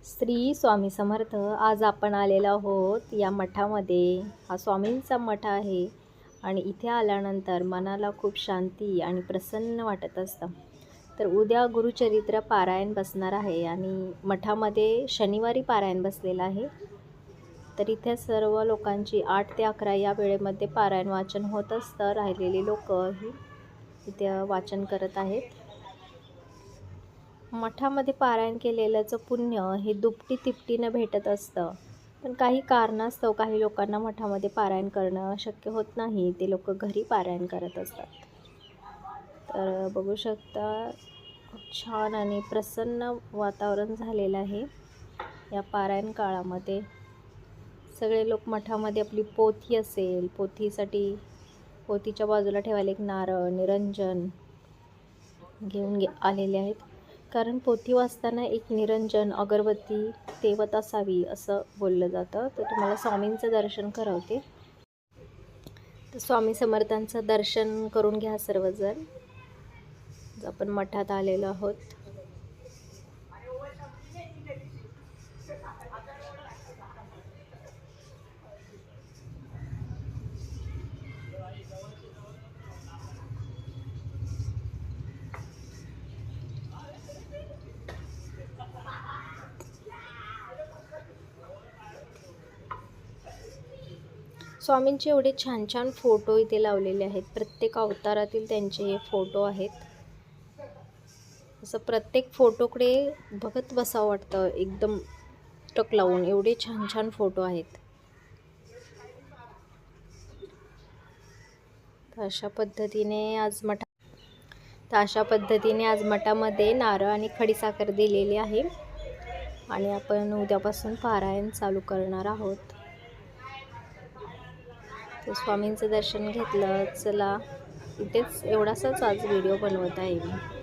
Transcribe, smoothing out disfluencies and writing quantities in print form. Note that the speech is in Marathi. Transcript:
श्री स्वामी समर्थ. आज आपण आलेलो आहोत या मठामध्ये. हा स्वामींचा मठ आहे आणि इथे आल्यानंतर मनाला खूप शांती आणि प्रसन्न वाटत असतं. तर उद्या गुरुचरित्र पारायण बसणार आहे आणि मठामध्ये शनिवारी पारायण बसलेलं आहे. तर इथे सर्व लोकांची 8 ते 11 या वेळेमध्ये पारायण वाचन होत असतं. राहिलेली लोकही इथे वाचन करत आहेत. मठामध्ये पारायण केलेल्याचं पुण्य हे दुपटी तिपटीनं भेटत असतं. पण काही कारणास्तव काही लोकांना मठामध्ये पारायण करणं शक्य होत नाही. ते लोक घरी पारायण करत असतात. तर बघू शकता खूप छान आणि प्रसन्न वातावरण झालेलं आहे या पारायण काळामध्ये. सगळे लोक मठामध्ये आपली पोथी असेल, पोथीच्या बाजूला ठेवायला एक नारळ, निरंजन घेऊन आलेले आहेत. कारण पोथी वाचताना एक निरंजन, अगरबत्ती तेवत असावी असं बोललं जातं. तर तुम्हाला स्वामींचं दर्शन करवते. तर स्वामी समर्थांचं दर्शन करून घ्या सर्वजण. आपण मठात आलेलो आहोत. स्वामींचे एवढे छान छान फोटो इथे लावलेले आहेत. प्रत्येक अवतारातील त्यांचे हे फोटो आहेत. असं प्रत्येक फोटोकडे बघत बसावं वाटतं एकदम टक लावून. एवढे छान छान फोटो आहेत. तर अशा पद्धतीने आज मठामध्ये नारळ आणि खडीसाखर दिलेली आहे आणि आपण उद्यापासून पारायण चालू करणार आहोत. तर स्वामींचं दर्शन घेतलं. चला, इथेच एवढासाच आज व्हिडिओ बनवत आहे मी.